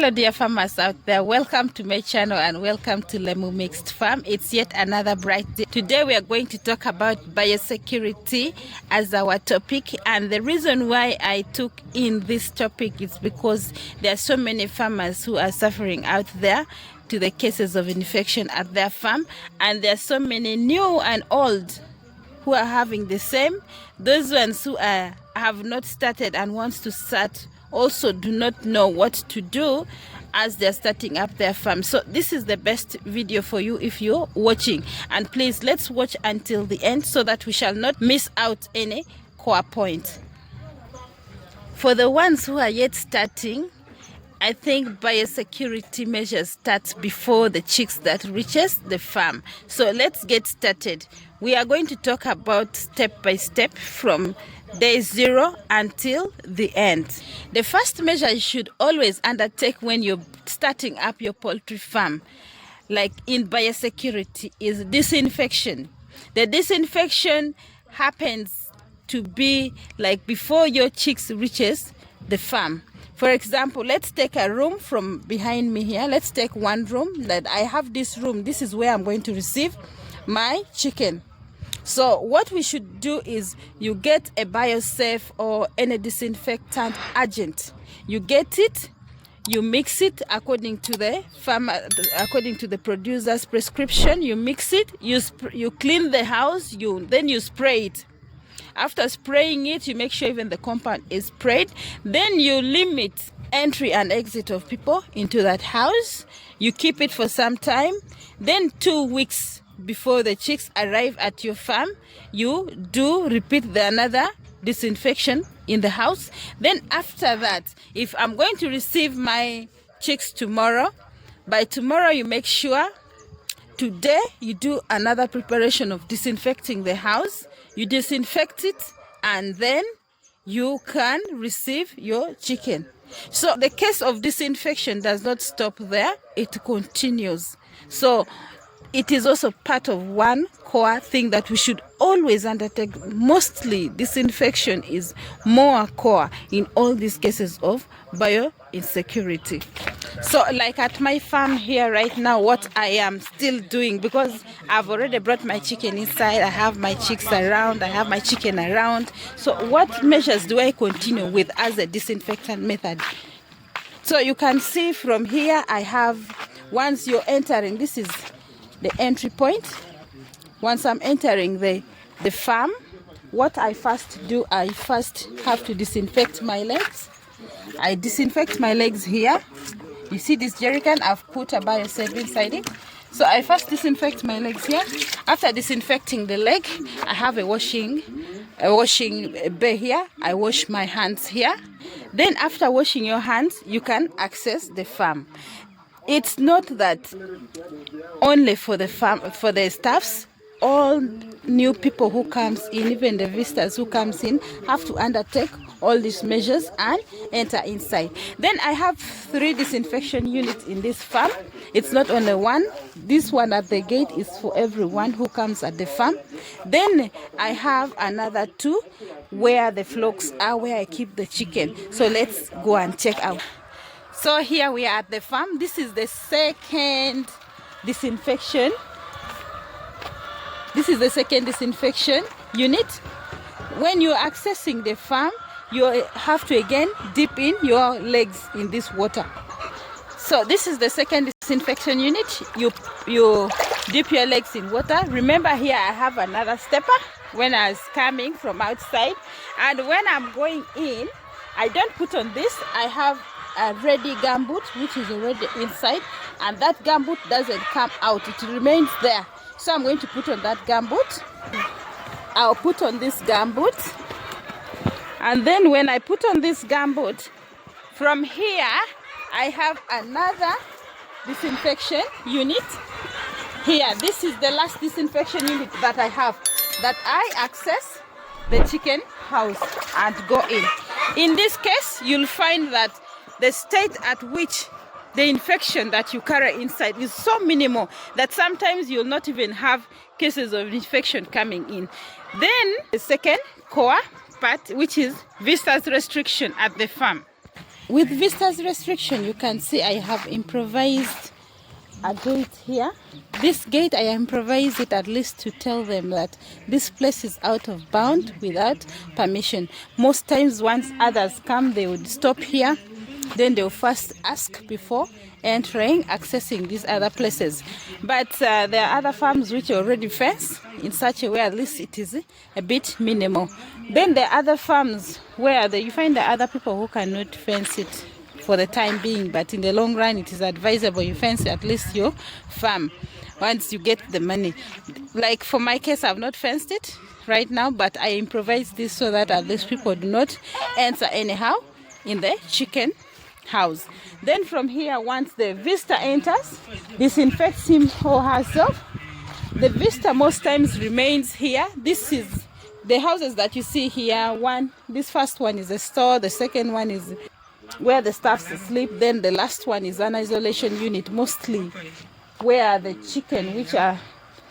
Hello dear farmers out there, welcome to my channel and welcome to Lemu Mixed Farm. It's yet another bright day. Today we are going to talk about biosecurity as our topic, and the reason why I took in this topic is because there are so many farmers who are suffering out there to the cases of infection at their farm, and there are so many new and old who are having the same. Those ones who have not started and wants to start also do not know what to do as they're starting up their farm. So this is the best video for you if you're watching, and please let's watch until the end so that we shall not miss out any core point. For the ones who are yet starting, I think biosecurity measures start before the chicks that reaches the farm. So let's get started. We are going to talk about step by step from day 0 until the end. The first measure you should always undertake when you're starting up your poultry farm, like in biosecurity, is disinfection. The disinfection happens to be like before your chicks reaches the farm. For example, let's take a room from behind me here. Let's take one room that I have. This room, this is where I'm going to receive my chicken. So what we should do is you get a biosafe or any disinfectant agent. You get it, you mix it according to the farmer, according to the producer's prescription. You mix it, you clean the house, then you spray it. After spraying it, you make sure even the compound is sprayed. Then you limit entry and exit of people into that house. You keep it for some time. Then 2 weeks before the chicks arrive at your farm, you do repeat another disinfection in the house. Then after that, if I'm going to receive my chicks tomorrow, by tomorrow you make sure today you do another preparation of disinfecting the house. You disinfect it and then you can receive your chicken. So the case of disinfection does not stop there, it continues. So it is also part of one core thing that we should always undertake. Mostly disinfection is more core in all these cases of bioinsecurity. So like at my farm here right now, what I am still doing, because I've already brought my chicken inside, I have my chicks around, I have my chicken around. So what measures do I continue with as a disinfectant method? So you can see from here, I have, once you're entering, this is the entry point. Once I'm entering the farm, what I first do, I first have to disinfect my legs. I disinfect my legs here. You see this jerrycan, I've put a biosafe inside it. So I first disinfect my legs here. After disinfecting the leg, I have a washing bay here. I wash my hands here. Then after washing your hands, you can access the farm. It's not that only for the farm, for the staffs. All new people who comes in, even the visitors who comes in, have to undertake all these measures and enter inside. Then I have 3 disinfection units in this farm. It's not only one. This one at the gate is for everyone who comes at the farm. Then I have another 2 where the flocks are, where I keep the chicken. So let's go and check out. So here we are at the farm. This is the second disinfection. This is the second disinfection unit. When you're accessing the farm, you have to again dip in your legs in this water. So this is the second disinfection unit. You dip your legs in water. Remember here I have another stepper when I was coming from outside. And when I'm going in, I don't put on this. I have a ready gumboot which is already inside, and that gumboot doesn't come out, it remains there. So I'm going to put on that gumboot. I'll put on this gumboot, and then when I put on this gumboot, from here I have another disinfection unit here. This is the last disinfection unit that I have, that I access the chicken house and go in. In this case, you'll find that the state at which the infection that you carry inside is so minimal that sometimes you'll not even have cases of infection coming in. Then the second core part, which is visitors restriction at the farm. With visitors restriction, you can see I have improvised a gate here. This gate, I improvise it at least to tell them that this place is out of bound without permission. Most times once others come, they would stop here, then they'll first ask before entering, accessing these other places. But there are other farms which are already fenced in such a way at least it is a bit minimal. Then there are other farms where you find the other people who cannot fence it for the time being, but in the long run it is advisable you fence at least your farm once you get the money. Like for my case, I've not fenced it right now, but I improvise this so that at least people do not enter anyhow in the chicken house. Then from here, once the visitor enters, disinfects him or herself. The visitor most times remains here. This is the houses that you see here. This first one is a store, the second one is where the staffs sleep, then the last one is an isolation unit, mostly where the chicken which are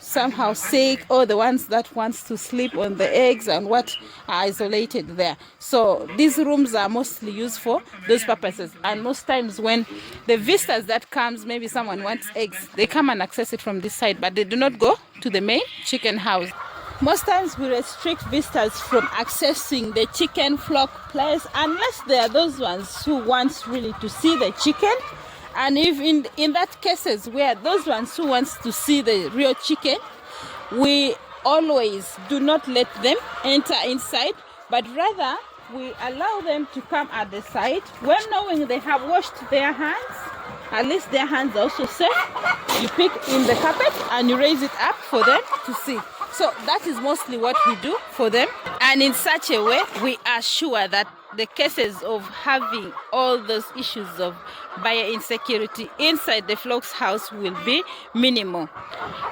somehow sick or the ones that wants to sleep on the eggs and what are isolated there. So these rooms are mostly used for those purposes, and most times when the visitors that comes, maybe someone wants eggs, they come and access it from this side, but they do not go to the main chicken house. Most times we restrict visitors from accessing the chicken flock place unless there are those ones who want really to see the chicken. And if in that cases where those ones who wants to see the real chicken, we always do not let them enter inside, but rather we allow them to come at the side when knowing they have washed their hands. At least their hands are also safe. You pick in the carpet and you raise it up for them to see. So that is mostly what we do for them. And in such a way, we are sure that the cases of having all those issues of bioinsecurity inside the flock's house will be minimal.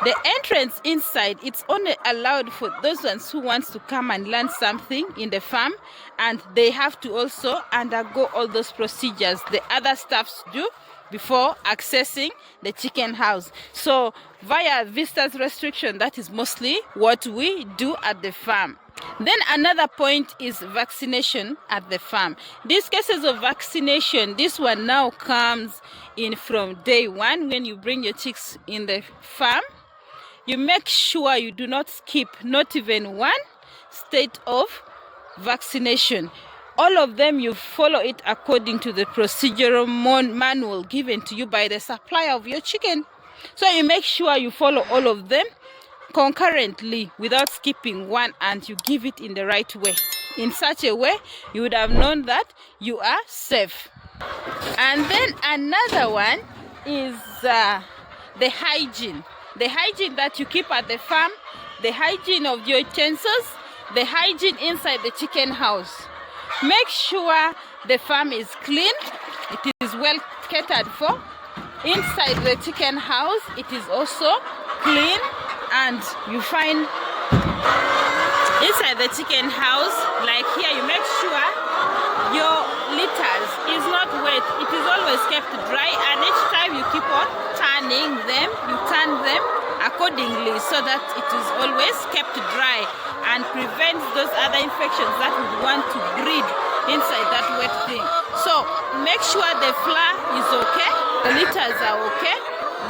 The entrance inside, it's only allowed for those ones who wants to come and learn something in the farm, and they have to also undergo all those procedures the other staffs do before accessing the chicken house. So via visitors restriction, that is mostly what we do at the farm. Then another point is vaccination at the farm. These cases of vaccination, this one now comes in from day one. When you bring your chicks in the farm, you make sure you do not skip not even one state of vaccination. All of them, you follow it according to the procedural manual given to you by the supplier of your chicken. So you make sure you follow all of them concurrently without skipping one, and you give it in the right way. In such a way, you would have known that you are safe. And then another one is the hygiene. The hygiene that you keep at the farm, the hygiene of your utensils, the hygiene inside the chicken house. Make sure the farm is clean, it is well catered for. Inside the chicken house, it is also clean, and you find inside the chicken house, like here, you make sure your litters is not wet. It is always kept dry, and each time you keep on turning them, you turn them accordingly so that it is always kept dry and prevents those other infections that would want to breed inside that wet thing. So make sure the flour is okay, the litters are okay.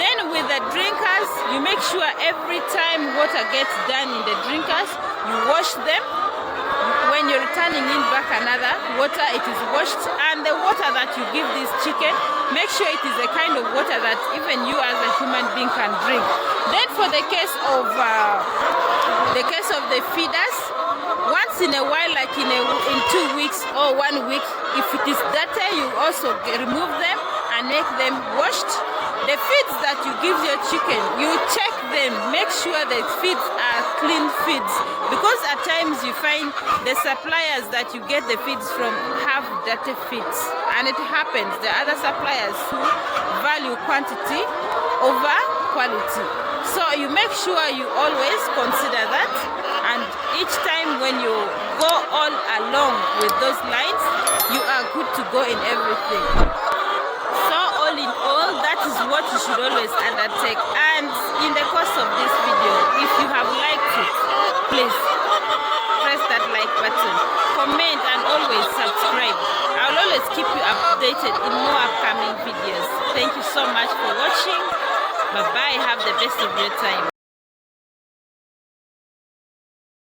Then with the drinkers, you make sure every time water gets done in the drinkers, you wash them. When you're returning in back another water, it is washed. And the water that you give this chicken, make sure it is a kind of water that even you as a human being can drink. Then for the case of the feeders, once in a while, like in 2 weeks or 1 week, if it is dirty, you also remove them and make them washed. The feeds that you give your chicken, you check them, make sure the feeds are clean feeds, because at times you find the suppliers that you get the feeds from have dirty feeds, and it happens. The other suppliers who value quantity over quality. So you make sure you always consider that, and each time when you go all along with those lines, you are good to go in everything. So all in all, that is what you should always undertake. And in the course of this video, if you have liked it, please press that like button, comment, and always subscribe. I will always keep you updated in more upcoming videos. Thank you so much for watching. Bye bye. Have the best of your time.